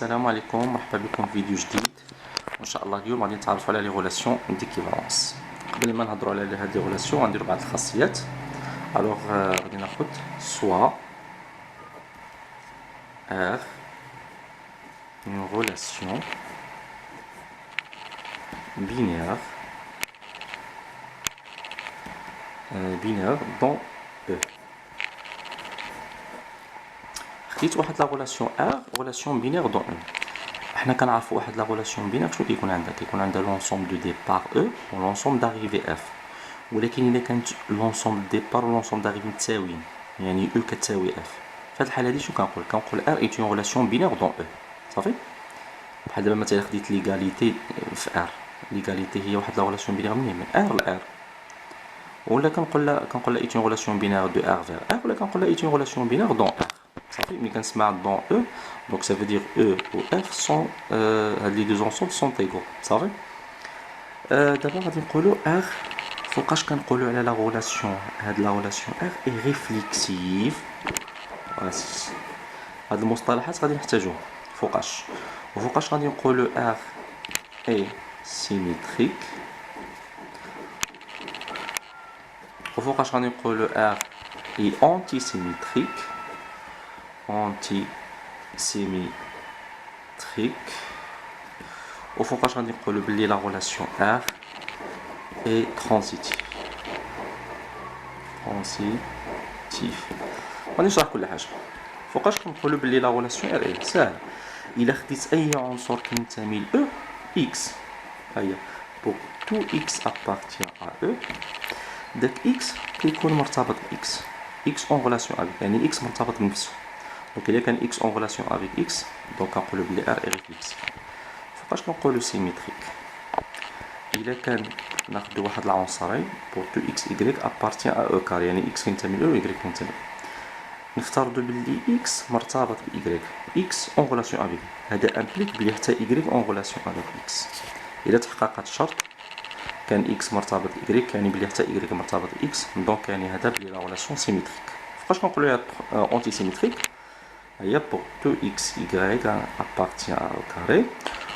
السلام عليكم، مرحبا بكم في فيديو جديد. وان شاء الله اليوم غادي نتعرفوا على لي غولاسيون ديكيفالونس. قبل ما نهضروا على هاد لي غولاسيون غنديروا بعض الخاصيات. الوغ غادي ناخذ سوا R une relation binaire dans E. خديت واحد لا غولاسيون R غولاسيون بينير دون E. حنا كنعرفوا واحد لا غولاسيون بينير شنو كيكون عندها؟ كيكون عندها لونسومبل دو ديبار E و لونسومبل داريفي F. ولكن الا كانت لونسومبل ديبار و لونسومبل داريفي متساويين، يعني E كتساوي F، في هاد الحاله هادي شنو كنقول R est une relation binaire dans E. صافي. بحال دابا مثلا خديت ليغاليتي في R، ليغاليتي هي واحد لا غولاسيون بينير من R ل R، ولا كنقول لا est une relation binaire de R vers R، ولا كنقول لا est une relation binaire dans R. صافي. ملي كنسمع dans E donc ça veut dire E و F sont هاد لي deux ensembles sont égaux. صافي. دابا غادي نقولوا R فوقاش كنقولوا على لا غولاسيون، هاد لا غولاسيون R est réflexive. هاد المصطلحات غادي نحتاجوهم فوقاش، وفوقاش غادي نقولوا R est symétrique، وفوقاش غادي نقولوا R est antisymétrique. وفوقاش غادي نقولوا بلي لا غولاسيون R est transitive. غادي نشرح كل حاجه. فوقاش كنقولوا بلي لا غولاسيون R est ساهل. الا خديت اي عنصر كينتمي ل E x، هيا pour tout x appartient à E، داك x كيكون مرتبط ب x en relation avec، يعني x مرتبط بنفسه. دونك الا كان x en relation avec x دونك كنقولوا بلي R est réflexive. فوقاش كنقولوا سيميتريك؟ الا كان ناخذ واحد العنصرين pour tout x y appartient à E كار، يعني x كينتمي ل E و y كينتمي ل E، نفترضوا بلي x مرتبط ب y، x en relation avec، هذا امبليك بلي حتى y en relation avec x. الا تحقق هذا الشرط كان x مرتبط y، يعني بلي حتى y مرتبط x، دونك يعني هذا بلي لا غولاسيون سيميتريك. فاش كنقولوا لها اونتي سيميتريك؟ هي pour tout x y appartient à E carré،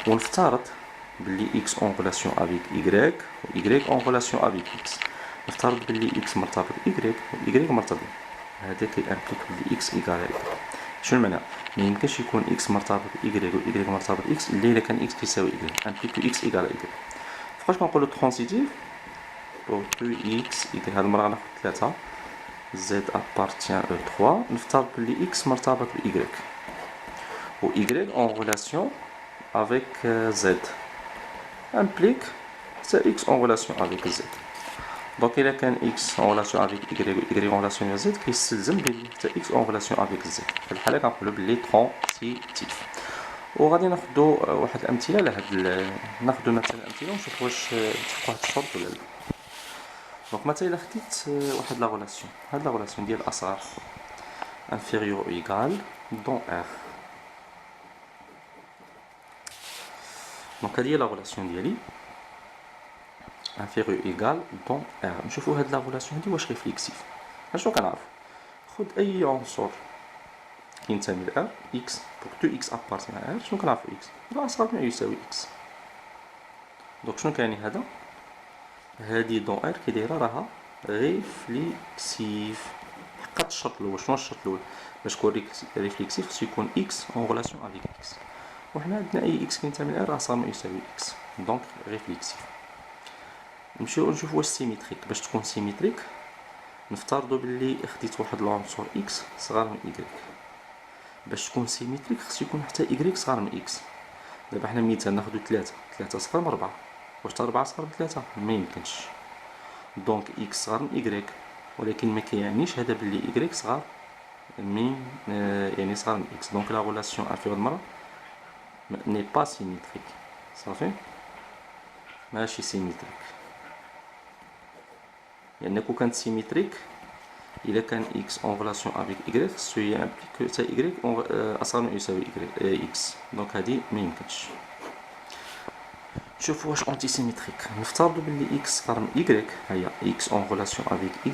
ونفترض بلي x en relation avec y و y en relation avec x، نفترض بلي x مرتبط y و y مرتبط، هذا كيامبليك بلي x ايكال. شنو المعنى؟ ما يمكنش يكون x مرتبط y و y مرتبط x الا كان x كيساوي y، امبليك x ايكال y. فاش كنقولوا ترانزيتيف pour tout x y، هاد المره غناخد 3 z appartient E3، نفترض بلي x مرتبط ب y و y en relation avec z، امبليك حتى x en relation avec z. دونك الا كان x en relation avec y و y en relation avec z كيستلزم بلي حتى x en relation avec z، في الحاله كنقولوا بلي ترانزيتيف. وغادي ناخذوا واحد الامثله على هاد ناخذوا مثلا امثله ونشوفوا واش تحقق واحد الشرط ولا لا. دونك مثلا الا خديت واحد لا غولاسيون، هاد لا غولاسيون ديال اصغر inférieur ou égal dans R. دونك هادي هي لا غولاسيون ديالي inférieur ou égal dans R. نشوفوا هاد لا غولاسيون هادي واش ريفليكسيف. شنو كنعرف؟ خذ اي عنصر كينتمي ل R x pour tout x appartient à R، شنو كنعرفوا x هو اصغر من يساوي x. دونك شنو كيعني هذا؟ هادي دون R كي دايره راها ريفليكسيف. حققت الشرط الاول. شنو الشرط الاول؟ باش تكون ريفليكسيف خصو يكون x en relation avec x، وحنا عندنا اي x كينتمي ل R اصغر من يساوي x، دونك ريفليكسيف. نمشيو نشوفوا واش سيميتريك. باش تكون سيميتريك نفترضوا باللي خديت واحد العنصر x صغار من y. باش تكون سيميتريك خصو يكون حتى y صغار من x. دابا حنا مثال ناخذ 3 صغر من 4، واش حتى 4 صغر من 3؟ ما يمكنش. دونك x صغر من y، ولكن ما كيعنيش هذا باللي y صغر من يعني صغر من x. دونك لا غولاسيون افيغ المره ني با سيميتريك. صافي، ماشي سيميتريك. يعني كون كانت سيميتريك الا كان x en relation avec y خصو يمبليك حتى y اصغر من يساوي x، دونك هادي ما يمكنش. شوفوا واش اونتي سيميتريك. نفترضوا بلي x صغر من y، هيا x en relation avec y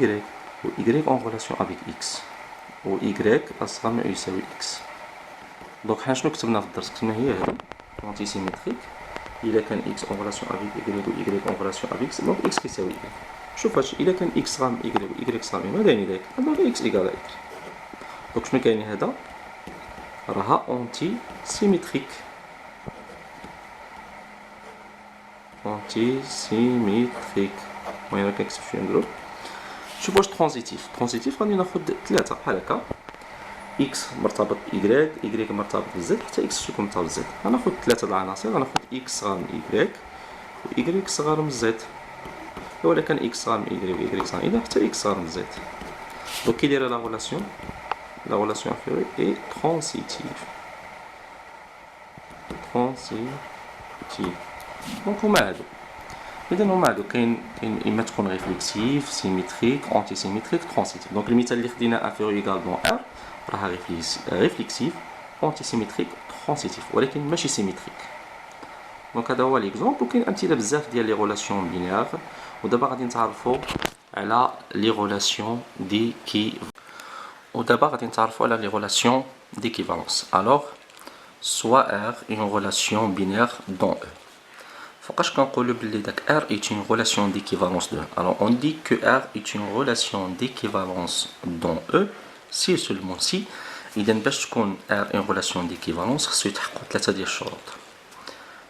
و y en relation avec x و y اصغر من يساوي x. دونك حنا شنو كتبنا في الدرس؟ كتبنا هي هادي اونتي سيميتريك الا كان اكس اون غولاسيون افيك ايكغيك و ايكغيك اون غولاسيون افيك دونك اكس كيساوي ايكغيك. شوف هادشي الا كان اكس صغار من ايكغيك و ايكغيك صغار من هذا يعني ذاك دونك اكس ايكال ايكغيك. دونك شنو كاين هذا؟ راها اونتي سيميتريك. اونتي سيميتريك. المهم انا كنكتب شويه مضروب. شوف واش ترانزيتيف. ترانزيتيف غادي ناخد 3 بحال هكا اكس مرتبط بايكغيك، ايكغيك مرتبط بزد، حتى اكس تكون مرتبط بزد. غناخد 3 د العناصر، غناخد اكس صغار من ايكغيك و ايكغيك صغار من زد. ولا كان اكس صغار من ايكغيك و ايكغيك صغار من حتى اكس صغار من زد. دونك كي دايره لا غولاسيون؟ لا غولاسيون انفيريور اي ترانزيتيف. ترانزيتيف. دونك هما هادو. إذا هما هادو كاين إما تكون ريفليكسيف، سيميتريك، أونتي سيميتريك، ترانزيتيف. دونك المثال اللي خدينا انفيريور إيكال دون ار راها ريفليكسيف، أونتي سيميتريك، ترانزيتيف، ولكن ماشي سيميتريك. دونك هذا هو ليكزومبل. وكاين أمثلة بزاف ديال لي غولاسيون بينير. ودابا غادي نتعرفو على لي غولاسيون ديكيفالونس. ألوغ soit R une relation binaire dans E. فوقاش كنقولوا بلي داك R est une relation d'équivalence de E. Alors on dit que R est une relation d'équivalence dans E si seulement si. إذا باش تكون R une relation d'équivalence خصو يتحققوا 3 ديال الشروط.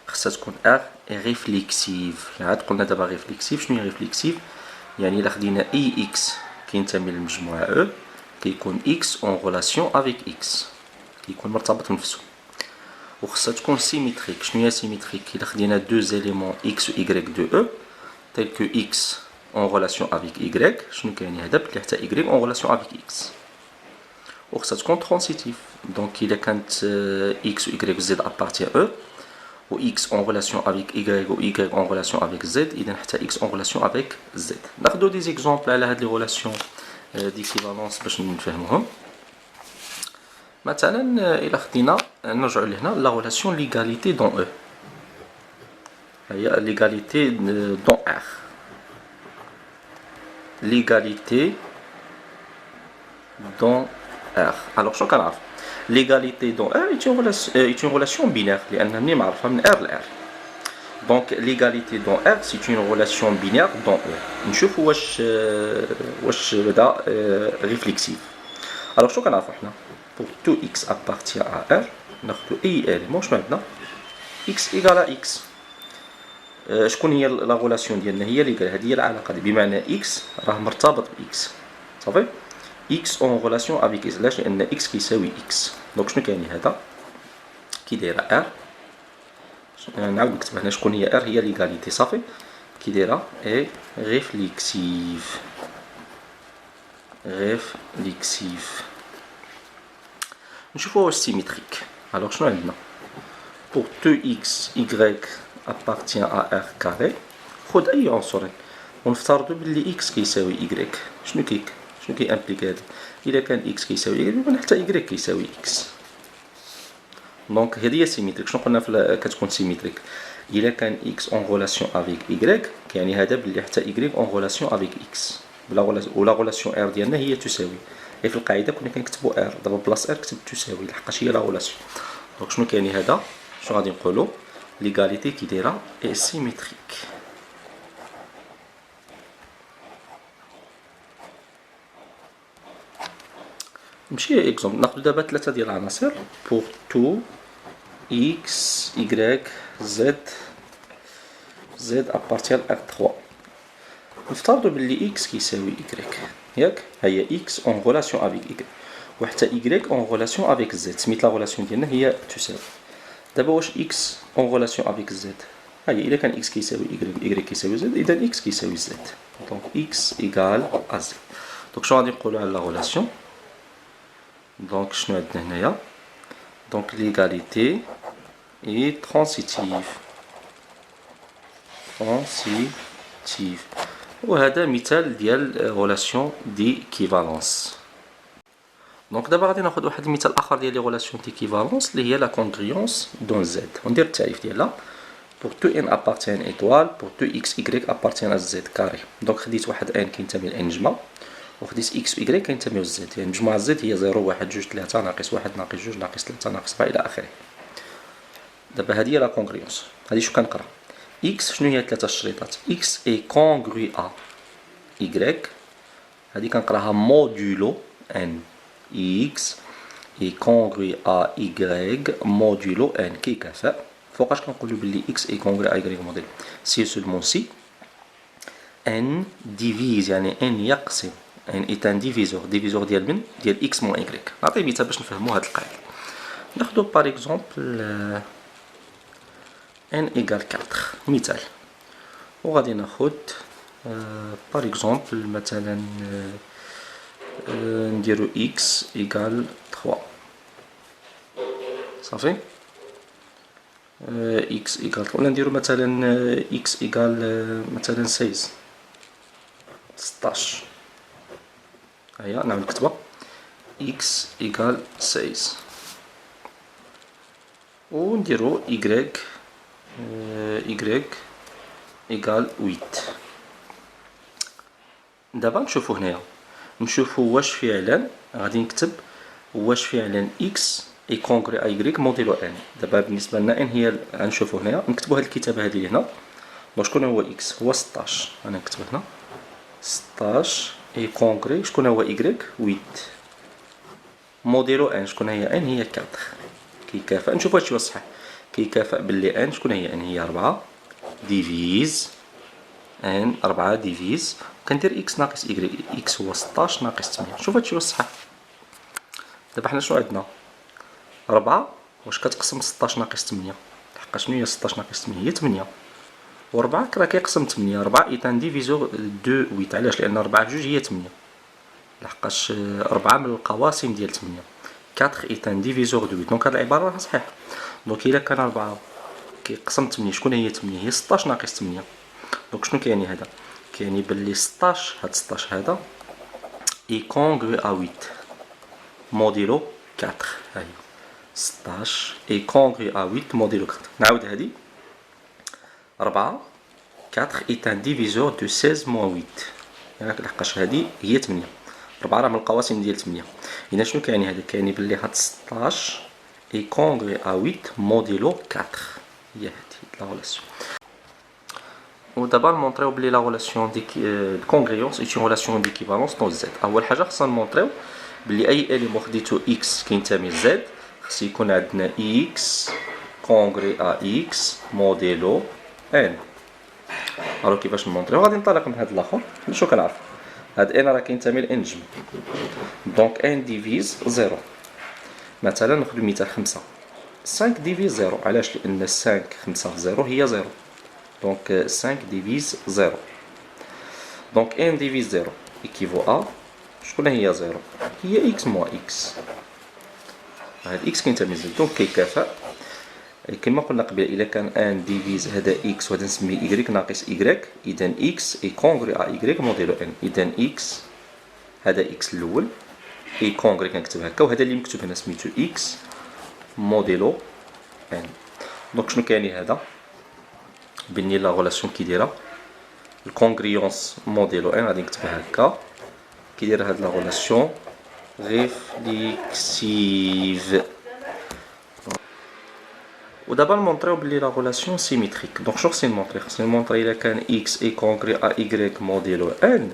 خصها تكون R ريفليكسيف. عاد قلنا دابا ريفليكسيف. شنو هي ريفليكسيف؟ يعني إلا خدينا اي اكس كينتمي للمجموعة E كيكون X en relation avec X، كيكون مرتبط بنفسه. وخصها تكون سيميتريك. شنو هي سيميتريك؟ إلا خدينا دو زيليمون إكس و إيكغيك دو أو تيل كو إكس أون غولاسيون أفيك إيكغيك، شنو كاين هذا؟ بلي حتى إيكغيك أون غولاسيون أفيك إكس. وخصها تكون ترانزيتيف. دونك إلا كانت إكس و إيكغيك زد أبارتيان أو و إكس أون غولاسيون أفيك إيكغيك و إيكغيك أون غولاسيون أفيك زد، إذا حتى إكس أون غولاسيون أفيك زد. ناخدو دي زيكزومبل على هاد لي غولاسيون ديكيفالونس باش نفهموهم. مثلا الى خدينا نرجعوا لهنا لا غولاسيون ليغاليتي دون او، هي ليغاليتي دون ار. ليغاليتي دون ار. الوغ شنو كنعرف؟ ليغاليتي دون ار اي اون غولاسيون بينير لان ملي معرفها من ار لار. دونك ليغاليتي دون ار سي اون غولاسيون بينير دون او. نشوفوا واش بدا ريفليكسيف. الوغ شنو كنعرفوا حنا؟ pour tout x appartient à R ناخدو اي élément شنو عندنا؟ x égale à x. شكون هي لا غولاسيون ديالنا؟ هي اللي قال هذه هي العلاقه دي، بمعنى x راه مرتبط ب x صافي. x en relation avec x. علاش؟ لان x كيساوي x. دونك شنو كاين هذا؟ كي دايره r نعاود نكتب هنا شكون هي r؟ هي ليغاليتي صافي. كي دايره اي ريفليكسيف. ريفليكسيف. نشوفوا واش سيميتريك. الوغ شنو عندنا؟ pour 2x y appartient à r carré خذ اي عنصرين ونفترضوا بلي x كيساوي y. شنو كي امبليك هذا؟ الا كان x كيساوي y يكون حتى y كيساوي x. دونك هذه هي سيميتريك. شنو قلنا كتكون سيميتريك؟ الا كان x en relation avec y يعني هذا بلي حتى y en relation avec x ولا غولاسيون r ديالنا هي تساوي. في القاعده كنا كنكتبوا ار، دابا بلاص ار كتبت تساوي لحقاش هي لا غولاسيون. دونك شنو كاين هذا؟ شنو غادي نقولوا؟ ليغاليتي كي دايره اي سيميتريك. نمشي اكزومبل. ناخذ دابا 3 ديال العناصر pour tout x y z appartient à r3. نفترضوا باللي x كيساوي y ياك؟ هي x en relation avec y وحتى y en relation avec z. سميت لا غولاسيون ديالنا هي تساوي. دابا واش x en relation avec z؟ هي الا كان x كيساوي y كيساوي z اذا x كيساوي z. دونك x égale à z. دونك شنو غادي نقولوا على لا غولاسيون؟ دونك شنو عندنا هنايا؟ دونك ليغاليتي اي ترانزيتيف. وهذا مثال ديال غولاسيون ديكيفالونس. دونك دابا غادي ناخذ واحد المثال اخر ديال لي غولاسيون ديكيفالونس اللي هي لا كونغريونس دون زد. وندير التعريف ديالها pour tout n appartient à une étoile pour tout x y appartient à z carré. دونك خديت واحد n كينتمي ل n نجمه وخديت إكس و إكغيك كينتميو لزد، يعني مجموعة زد هي 0 1 2 3 ناقص 1 ناقص 2 ناقص 3 ناقص 4 إلى آخره. دابا هادي هي لا كونغريونس. هادي شنو كنقرا؟ إكس شنو هي 3 الشريطات؟ إكس إي كونغرو أ إكغيك، هادي كنقراها مودولو إن. إكس إي كونغرو أ إكغيك مودولو إن كيكافئ. فوقاش كنقولو بلي إكس إي كونغرو أ إكغيك موديل؟ سي سولمون سي ان ديفيز، يعني ان يقسم، ان ايت ان ديفيزور. ديفيزور ديال من؟ ديال اكس موان ايكغيك. نعطي مثال باش نفهمو هاد القاعدة. ناخدو باغ اكزومبل ان ايكال 4 مثال، وغادي ناخد باغ اكزومبل مثلا نديرو اكس ايكال 3 صافي. اكس ايكال 3 ولا نديرو مثلا اكس ايكال مثلا 16. هيا نعاود نكتبها x إيكال 16 و نديرو y إيكال 8. دابا نشوفو هنايا، نشوفو واش فعلا غادي نكتب واش فعلا x اي كونغري ا y موديلو ان. دابا بالنسبه لنا ان هي غنشوفو هنايا، نكتبو هاد الكتابه هادي هنا. شكون هو x؟ هو 16. انا نكتب هنا 16 اي كونغري شكون هو y؟ 8 موديلو ان. شكون هي ان؟ هي 4. كيكافئ. نشوف هادشي واش صحيح. كيكافئ باللي ان شكون هي ان؟ هي 4 ديفيز ان 4 ديفيز كندير اكس ناقص اكس. اكس هو 16 ناقص 8. شوف هادشي واش صحيح. دابا حنا شنو عندنا؟ 4 واش كتقسم 16 ناقص 8؟ لحقا شنو هي 16 ناقص 8؟ هي 8. و4 راه كيقسم 8. 4 ايتان ديفيزور دو 8. علاش؟ لان 4 بجوج هي 8، لحقاش 4 من القواسم ديال 8. 4 est un diviseur de 8. دونك هاد العبارة راها صحيحة. دونك إلا كان 4 كيقسم 8 شكون هي 8؟ هي 16 ناقص 8. دونك شنو كيعني هذا؟ كيعني بلي 16 هاد 16 هذا اي كونغرو ا 8 موديلو 4. هاهي 16 اي كونغرو ا 8 موديلو 4. نعاود هادي 4 4 est un diviseur de 16 moins 8. لحقاش هادي هي 8. 4 راه من القواسم ديال 8. إذا شنو كيعني هذا؟ كيعني بلي هاد 16 اي كونغري ا 8 موديلو 4. هي هادي لا غولاسيون. ودابا نمونطريو بلي لا غولاسيون دي كونغريونس اي اون غولاسيون ديكيفالونس نو زد. اول حاجه خصنا نمونطريو بلي اي اليمون خديتو اكس كينتمي لزد خص يكون عندنا اكس كونغري ا اكس موديلو ان. الو كيفاش نمونطريو؟ غادي ننطلق من هاد الاخر. شنو كنعرف؟ هاد ان راه كينتمي لانجم، دونك ان ديفيز 0. مثلا ناخدو مثال 5. 5 ديفيز 0. علاش؟ لان 5 5 في 0 هي 0. دونك 5 ديفيز 0. دونك ان ديفيز 0 ايكيفو ا شكون هي 0؟ هي اكس موان اكس. هاد اكس كينتمي لزد دونك كيكافئ. كما قلنا قبيله الا كان ان ديفيز هذا اكس وهذا نسميه ايكغيك ناقص ايكغيك، اذا اكس اي كونغري ا ايكغيك موديلو ان. اذا اكس هذا اكس الاول اي كونغري كنكتب هكا، وهذا اللي مكتوب هنا سميتو اكس موديلو ان. دونك شنو كيعني هذا؟ بني لا غولاسيون كي دايره الكونغريونس موديلو ان غادي نكتبها هكا. كي داير هاد لا غولاسيون ريفليكسيف. ودابا نمونطريو بلي لا غولاسيون سيميتريك. دونك شنو خصني نمونطري؟ خصني نمونطري الا كان اكس اي كونغري ا ايكغيك موديلو ان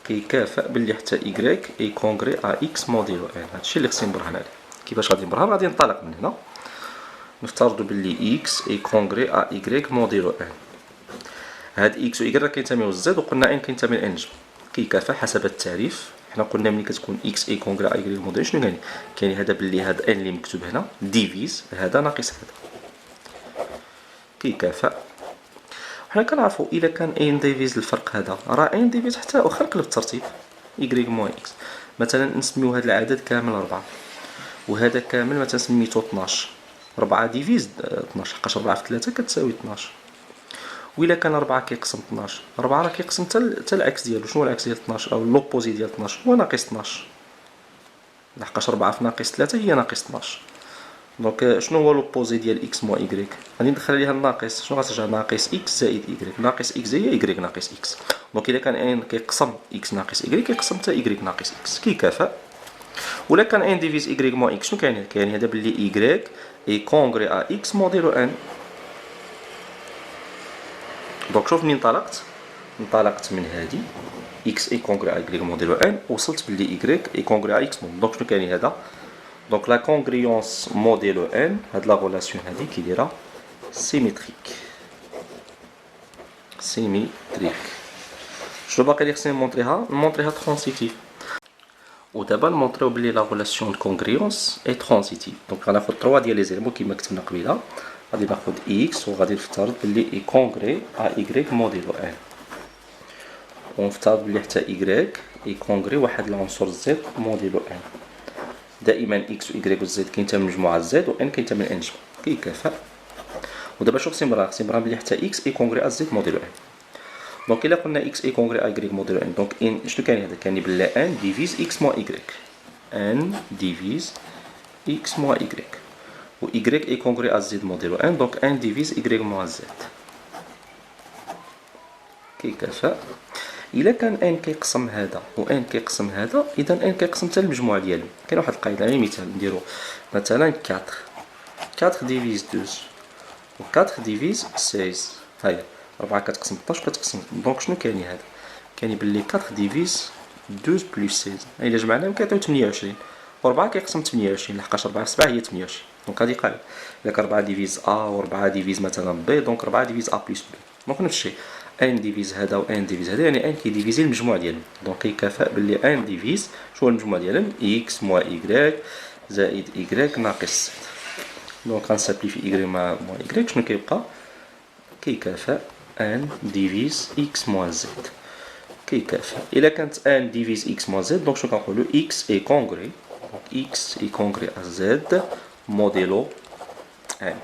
كيكافئ بلي حتى ايكغيك اي كونغري ا اكس موديلو ان. هادشي اللي خصني نبرهن عليه. كيفاش غادي نبرهن؟ غادي ننطلق من هنا نفترضوا بلي اكس اي كونغري ا ايكغيك موديلو ان. هاد اكس و ايكغيك راه كينتميو لزد، وقلنا ان كينتمي لانجم. كيكافئ حسب التعريف. حنا قلنا ملي كتكون اكس اي كونغري ا ايكغيك موديلو شنو يعني؟ كاين هذا بلي هاد ان اللي مكتوب هنا ديفيز هذا ناقص هذا. كيكافئ. حنا كنعرفو الا كان ان ديفيز الفرق هذا راه ان ديفيز حتى واخا نقلب الترتيب ايكغيك موان اكس. مثلا نسميو هاد العدد كامل 4 وهذا كامل مثلا سميتو 12. 4 ديفيز 12 حقاش 4 في 3 كتساوي 12. وإلا كان 4 كيقسم 12، 4 راه كيقسم حتى العكس ديالو. شنو العكس ديال 12 أو لوبوزي ديال 12؟ هو ناقص 12، لحقاش 4 في ناقص 3 هي ناقص 12. دونك شنو هو لوبوزي ديال اكس موان ايكغيك؟ غادي ندخل عليها الناقص. شنو غترجع؟ ناقص اكس زائد ايكغيك. ناقص اكس هي ايكغيك ناقص اكس. دونك الا كان ان كيقسم اكس ناقص ايكغيك كيقسم حتى ايكغيك ناقص اكس كيكافئ. ولا كان ان ديفيز ايكغيك موان اكس شنو كاين؟ كاين هذا باللي ايكغيك اي كونغري ا اكس موديلو ان. دونك شوف منين انطلقت من هادي اكس اي كونغري ا ايكغيك موديلو ان، وصلت باللي ايكغيك اي كونغري ا اكس موديلو. دونك شنو كاين هذا؟ دونك لا كونغريونس موديلو ان، هاد لا غولاسيون هادي كي دايره سيميتريك. شنو باقي لي خصني نمونطريها ترانزيتيف. ودابا نمونطريو بلي لا غولاسيون دو كونغريونس اي ترانزيتيف. دونك غناخد 3 ديال لي زيلمون كيما كتبنا قبيله. غادي ناخد اكس وغادي نفترض بلي اي كونغري ا ايكغيك موديلو ان، ونفترض بلي حتى ايكغيك اي كونغري واحد العنصر زد موديلو ان. دائما اكس و ايكغيك و زد كينتمي من مجموعه زد، و ان كينتمي من ان جمع كيكافئ. ودابا شوف خصني نبرا بلي حتى اكس اي كونغري ا زد موديلو ان. دونك الا قلنا اكس اي كونغري ا ايكغيك موديلو ان، دونك ان شنو كاين هذا؟ كاين بلا ان ديفيز اكس موان ايكغيك. ان ديفيز اكس موان ايكغيك. و ايكغيك اي كونغري ا زد موديلو ان، دونك ان ديفيز ايكغيك موان زد كيكافئ. الا كان ان كيقسم هذا و ان كيقسم هذا، اذا ان كيقسم حتى المجموع ديالهم. كاين واحد القاعده، غير مثال نديرو مثلا 4 ديفيز 12 و 4 ديفيز 16. هاهي 4 كتقسم 12 كتقسم. دونك شنو كاين هذا؟ كاين بلي 4 ديفيز 12 بلس 16. الا جمعناهم كيعطيو 28، و 4 كيقسم 28 لحقاش 4 في 7 هي 28. دونك هادي قاعده. الا كان 4 ديفيز ا و 4 ديفيز مثلا بي، دونك 4 ديفيز ا بلس بي. دونك نفس الشيء ان ديفيز هذا و ان ديفيز هذا، يعني ان كيديفيزي المجموع ديالهم. دونك كيكافئ بلي ان ديفيز شنو هو المجموع ديالهم؟ اكس موان ايكغيك زائد ايكغيك ناقص 6. دونك غنسامبليفي ايكغيك موان ايكغيك شنو كيبقى؟ كيكافئ ان ديفيز اكس موان زد كيكافئ. الا كانت ان ديفيز اكس موان زد، دونك شنو كنقولو؟ اكس اي كونغري، دونك اكس اي كونغري ا زد موديلو ان.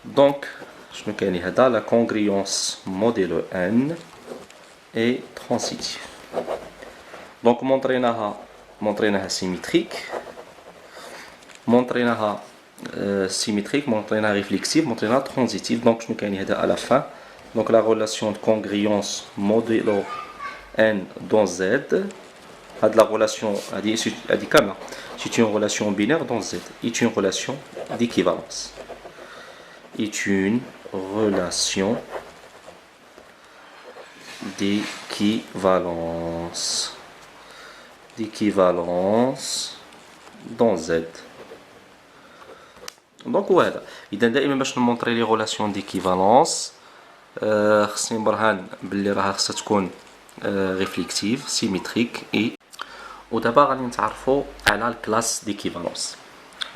دونك شنو كاين هذا؟ لا كونغريونس موديلو ان اي ترانزيتيف. دونك مونطريناها سيميتريك، مونطريناها سيميتريك، مونطريناها ريفليكسيف، مونطريناها ترانزيتيف. دونك شنو كاين هذا على فان؟ دونك لا غولاسيون دو كونغريونس موديلو ان دون زد. هاد لا غولاسيون هادي كامله سي اون غولاسيون بينير دون زد، اي اون غولاسيون ديكيفالونس، اي اون relation d'équivalence dans Z. دونك هو هذا. اذا دائما باش نمونطري لي غولاسيون ديكيفالونس خصني نبرهن باللي راها خصها تكون ريفليكتيف سيميتريك اي. ودابا غادي نتعرفوا على الكلاس ديكيفالونس.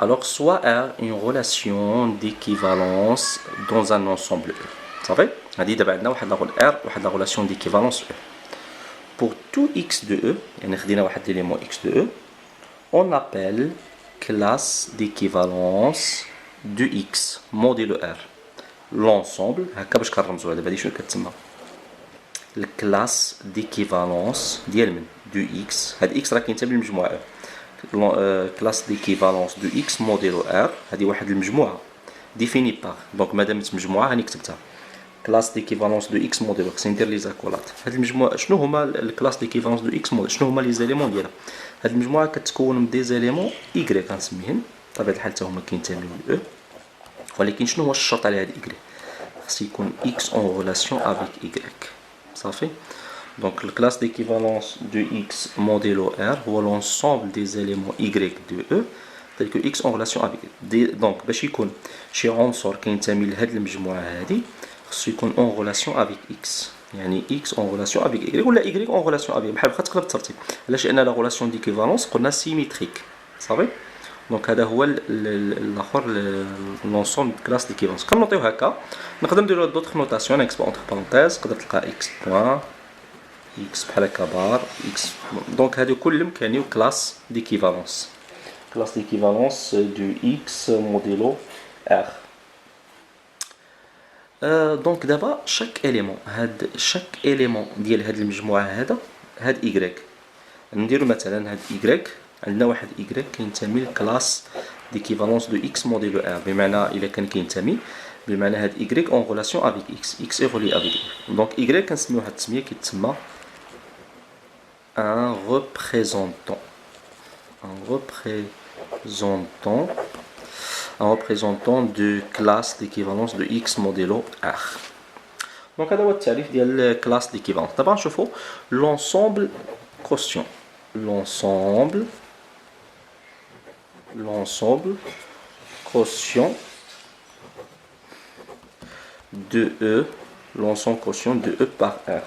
Alors, soit R une relation d'équivalence dans un ensemble E. Ça fait? هذه دابا عندنا واحد R واحد la relation d'équivalence E. Pour tout x de E, يعني خدينا واحد l'élément x de E, on appelle classe d'équivalence de x modèle R. L'ensemble, هكا باش كنرمزوها دابا هادي شنو كتسمى؟ الكلاس ديكيفالونس ديال من دو x. هاد x راه كينتمي للمجموعة E. كلاس ديكيفالونس دو اكس موديلو ار، هذه واحد المجموعه ديفيني باغ. دونك مادامت مجموعه هاني كتبتها كلاس ديكيفالونس دو اكس موديلو. خصني ندير لي زاكولات. هذه المجموعه شنو هما الكلاس ديكيفالونس دو اكس موديل؟ شنو هما لي زيليمون ديالها؟ هذه المجموعه كتكون من دي زيليمون ايكغيك غنسميهم بطبيعه الحال حتى هما كينتميو ل او. ولكن شنو هو الشرط على هاد ايكغيك؟ خص يكون اكس اون ريلاسيون افيك ايكغيك. صافي. Donc, la classe d'équivalence de x modulo R هو l'ensemble des éléments y de E tel que x en relation avec donc باش يكون شي عنصر كينتمي لهاد المجموعة هادي خصو يكون en relation avec x، يعني x en relation avec y ولا y en relation avec بحال بقا تقلب الترتيب. علاش؟ لأن la relation d'équivalence قلنا symétrique. صافي. دونك هذا هو الاخر l'ensemble de classe d'équivalence. كنوطيو هكا. نقدر نديرو d'autres notations x entre parenthèses. تقدر تلقى x point x بحال هكا بار x. دونك هادو كلهم كيعنيو كلاس ديكيفالونس، كلاس ديكيفالونس دو x موديلو R. دونك دابا شاك اليمون ديال هاد المجموعه هاد y نديرو مثلا هاد y. عندنا واحد y كينتمي لكلاس d'équivalence de x modèle R. بمعنى إلا كان كينتمي بمعنى هاد y en relation avec x. x est relié avec y. Donc y كنسميو هاد التسمية كيتسمى un représentant. Un représentant de classe d'équivalence de x modulo R. Donc هذا هو التعريف ديال classe d'équivalence. دابا نشوفو l'ensemble quotient. L'ensemble quotient de E, l'ensemble quotient de E par R.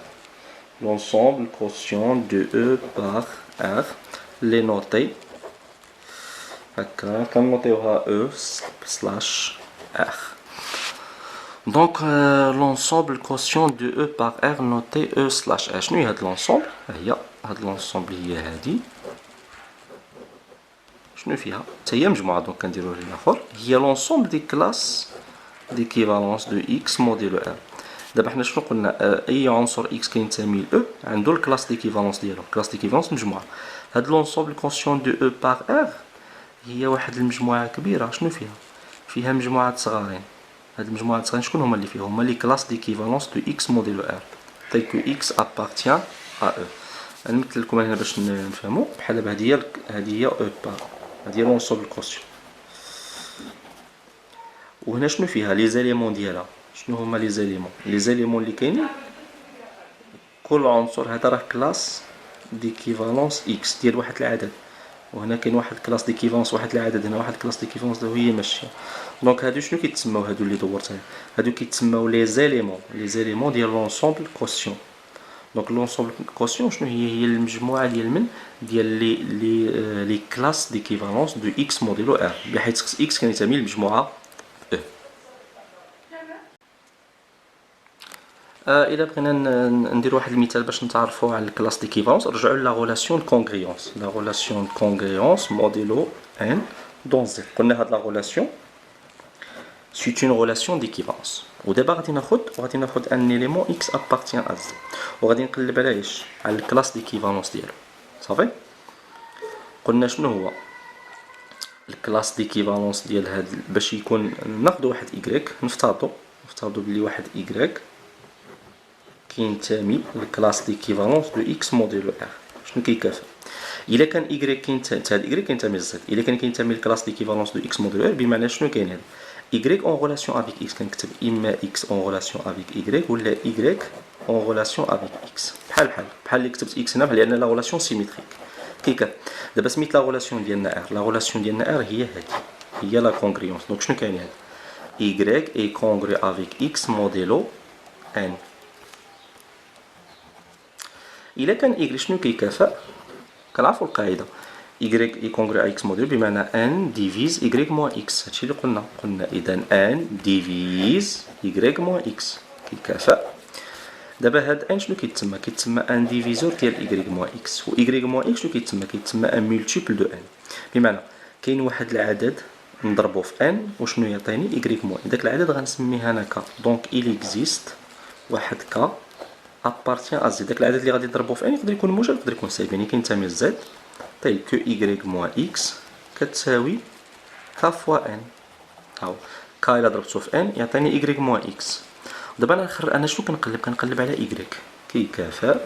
L'ensemble quotient de E par R, les noter. D'accord, comme noter E slash R. Donc l'ensemble quotient de E par R noté E slash R. شنو هي هاد l'ensemble؟ هاد l'ensemble هي هادي. شنو فيها؟ حتى هي مجموعة دونك كنديرو للآخر. هي l'ensemble des classes d'équivalence de X modèle R. دابا حنا شنو قلنا؟ أي عنصر X كينتمي ل E عنده الكلاس ديكيفالونس ديالو. الكلاس ديكيفالونس مجموعة. هاد l'ensemble quotient de E par R هي واحد المجموعة كبيرة. شنو فيها؟ فيها مجموعة صغارين. هاد المجموعة صغارين شكون هما اللي فيهم؟ هما لي كلاس ديكيفالونس دو X موديلو R tel que X appartient à E. نمثل لكم هنا باش نفهمو بحال دابا هادي هي E par هادي هي l'ensemble quotient. وهنا شنو فيها؟ لي زاليمون ديالها. شنو هما لي زاليمون؟ لي زاليمون اللي كاينين كل عنصر هذا راه كلاس ديكيفالونس X ديال واحد العدد. وهنا كاين واحد كلاس ديكيفالونس واحد العدد، هنا واحد كلاس ديكيفالونس هي ماشيه. دونك هادو شنو كيتسماو؟ هادو اللي دورتها هادو كيتسماو لي زاليمون ديال لونسومبل كوسيون. دونك لونسومبل كوسيون شنو هي المجموعه ديال من ديال لي كلاس ديكيفالونس دو اكس موديلو ار، بحيث اكس كينتمي للمجموعه او. الا بغينا ندير واحد المثال باش نتعرفوا على الكلاس ديكيفالونس، رجعوا لا غولاسيون كونغريونس. لا غولاسيون كونغريونس موديلو ان دون زد. قلنا هاد لا غولاسيون c'est une relation d'équivalence. ودابا غادي ناخد ان élément x appartient à z وغادي نقلب على ايش؟ على الكلاس ديكيفالونس ديالو. صافي قلنا شنو هو الكلاس ديكيفالونس ديال هاد باش يكون ناخدو واحد y نفترضو بلي واحد y كينتمي للكلاس ديكيفالونس دو x موديلو r. شنو كيكافئ؟ الا كان y كينتمي هاد y كينتمي للزد، الا كان كينتمي للكلاس ديكيفالونس دو x موديلو r بمعنى شنو كاين هنا؟ y en relation avec x كنكتب إما x en relation avec y ولا y en relation avec x بحال اللي كتبت x هنا لأن لا relation symétrique. كيكا دابا سميت لا relation ديالنا r. لا relation ديالنا r هي هادي، هي لا كونغريونس. دونك شنو كاين هاد y est congru avec x modulo n. إلا كان y شنو كيكافئ؟ كنعرفو القاعدة y est congru à x modulo بمعنى n divise y moins x. هادشي اللي قلنا إذا n divise y moins x كيكافئ. دابا هاد n شنو كيتسمى ان ديفيزور ديال y moins x. و y moins x شنو كيتسمى ان مولتيبل دو n. بمعنى كاين واحد العدد نضربو في n وشنو يعطيني y moins. داك العدد غنسميه انا ك. دونك il existe واحد ك appartient à z. داك العدد اللي غادي نضربو في n يقدر يكون موجب يقدر يكون سالب، يعني كينتمي ل z طيب كو y moins x كتساوي ك فوا n. هاو ك إلا ضربتو في n يعطيني y moins x. دابا أنا شنو كنقلب على y كيكافئ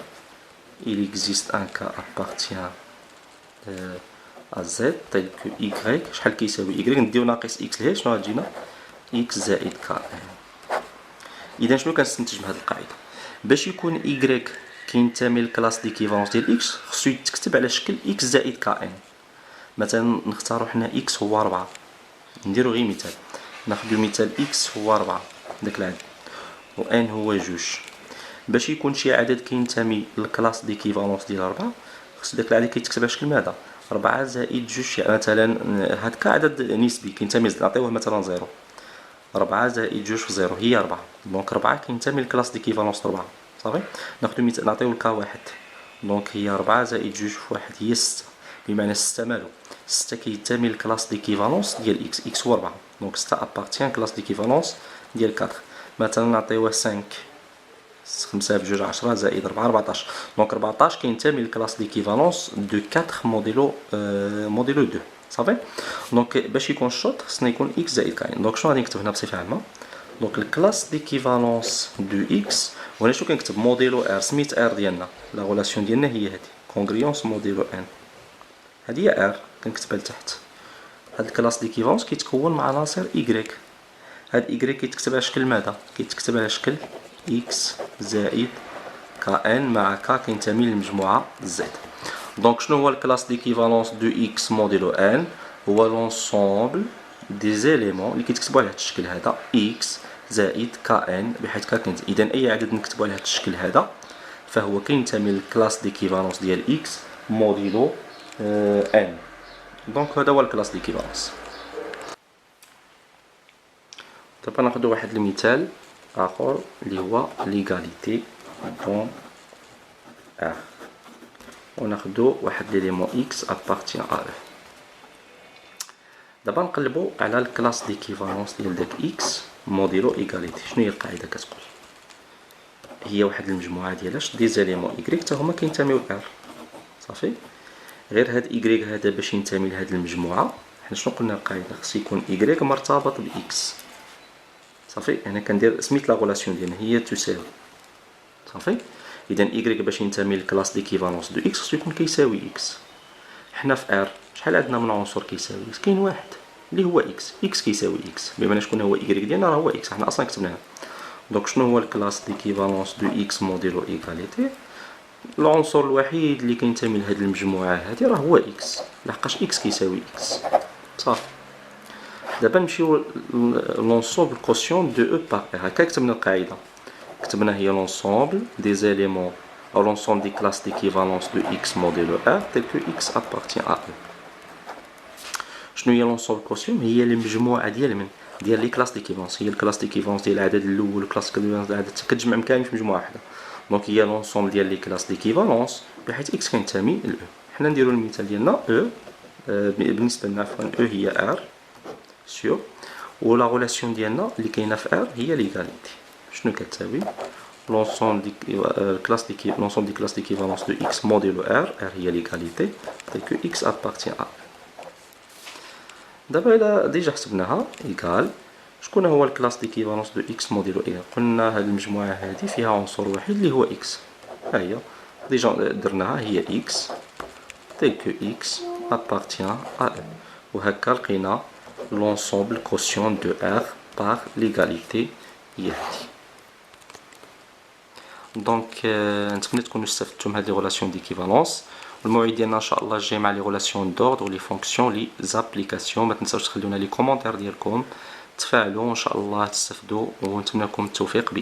il existe un k appartient à z طيب كو y شحال كيساوي y نديو ناقص x لهيه شنو غتجينا x زائد k n. إذا شنو كنستنتج من هاد القاعدة؟ باش يكون y كينتمي للكلاس ديكيفالونس ديال x خصو يتكتب على شكل x زائد ك n. مثلا نختارو حنا x هو 4، نديرو غير مثال، ناخدو مثال x هو 4 داك العدد و n هو 2. باش يكون شي عدد كينتمي للكلاس ديكيفالونس ديال 4 خص داك العدد كيتكتب على شكل ماذا؟ 4 زائد 2. مثلا هاد عدد نسبي كينتمي نعطيوه مثلا 0. 4 زائد 2 في 0 هي 4. دونك 4 كينتمي للكلاس ديكيفالونس 4. صافي ناخدو مثال نعطيو الكا 1. دونك هي 4 زائد 2 في 1 هي 6. بمعنى 6 مالو 6 كينتمي للكلاس ديكيفالونس ديال x هو 4. دونك 6 ابارتيان كلاس ديكيفالونس ديال 4. مثلا نعطيوه 5 5 بجوج 10 زائد 4 14. دونك 14 كينتمي للكلاس ديكيفالونس دو 4 موديلو 2. صافي. دونك باش يكون الشرط خصنا يكون اكس زائد كاين. دونك شنو غادي نكتب هنا بصفه عامه؟ دونك الكلاس ديكيفالونس دو اكس، وانا شنو كنكتب موديلو ار، سميت ار ديالنا لا غولاسيون ديالنا هي هادي كونغريونس موديلو ان، هادي هي ار كنكتبها لتحت. هاد الكلاس ديكيفالونس كيتكون من عناصر ايكغيك، هاد ايكغيك كيتكتب على شكل ماذا؟ كيتكتب على شكل اكس زائد كان مع ك كينتمي للمجموعه زد. دونك شنو هو الكلاس ديكيفالونس دو اكس موديلو ان؟ هو لونسومبل دي زيليمون اللي كيتكتبوا على هذا الشكل هذا اكس زائد كان، بحيث كنت اذا اي عدد نكتبوا على هذا الشكل هذا فهو كينتمي للكلاس ديكيفالونس ديال اكس موديلو ان. دونك هذا هو الكلاس ديكيفالونس. دابا ناخذ واحد المثال اخر اللي هو ليغاليتي دون ار، وناخذ واحد ليليمون اكس ابارتيان ا او. دابا نقلبوا على الكلاس ديكيفالونس ديال داك اكس موديلو ايغاليتي. شنو هي القاعده كتقول؟ هي واحد المجموعه ديالاش دي زاليمون ايكغيك حتى هما كينتميو لار، صافي. غير هاد ايكغيك هذا باش ينتمي لهاد المجموعه حنا شنو قلنا القاعده؟ خص يكون ايكغيك مرتبط باكس، صافي. انا كندير سميت لا غولاسيون ديالنا هي تساوي، صافي. اذا ايكغيك باش ينتمي للكلاس ديكيفالونس دو اكس خصو يكون كيساوي اكس. حنا في ار شحال عندنا من عنصر كيساوي اكس؟ كاين واحد اللي هو اكس، اكس كيساوي اكس، بما ان شكون هو ايكغيك ديالنا راه هو اكس، حنا اصلا كتبناها. دونك شنو هو الكلاس ديكيفالونس دو اكس موديلو ايغاليتي؟ العنصر الوحيد اللي كينتمي لهاد المجموعه هادي راه هو اكس، لحقاش اكس كيساوي اكس، صافي. دابا نمشيو لونسومبل كوسيون دو او بار ار. هكا كتبنا القاعده، كتبنا هي لونسومبل دي زيليمون او لونسومبل دي كلاس ديكيفالونس دو اكس موديلو ار تيل كو اكس ابارتيان ا او. شنو هي لونسومبل كوسيون؟ هي المجموعه ديال من ديال لي كلاس ديكيفالونس، هي الكلاس ديكيفالونس ديال العدد الاول والكلاس ديال العدد كتجمعهم كاملين في مجموعه واحده. دونك هي لونسومبل ديال لي كلاس ديكيفالونس بحيث اكس كينتمي ل او. حنا نديرو المثال ديالنا او بالنسبه لنا عفوا او هي ار سيور، ولا غولاسيون ديالنا اللي كاينه في ار هي ليغاليتي. شنو كتساوي؟ l'ensemble des classes d'équivalence de x modulo R, R هي l'égalité, tel que x appartient à. دابا إلا ديجا حسبناها إيكال شكون هو الكلاس ديكيفالونس دو إكس موديلو إيكال؟ قلنا هاد المجموعة هادي فيها عنصر واحد اللي هو إكس، ها هي ديجا درناها هي إكس تيل كو إكس أبارتيان أ أو، وهكا لقينا لونسومبل كوسيون دو R باغ ليغاليتي هي هادي. دونك نتمنى تكونوا استفدتوا من هاد لي غولاسيون ديكيفالونس، والموعد ديالنا ان شاء الله جاي مع لي غولاسيون دوردر ولي فونكسيون لي زابليكاسيون. ما تنساوش تخليونا لي كومونتير ديالكم، تفاعلوا ان شاء الله تستفدوا، ونتمنى لكم التوفيق.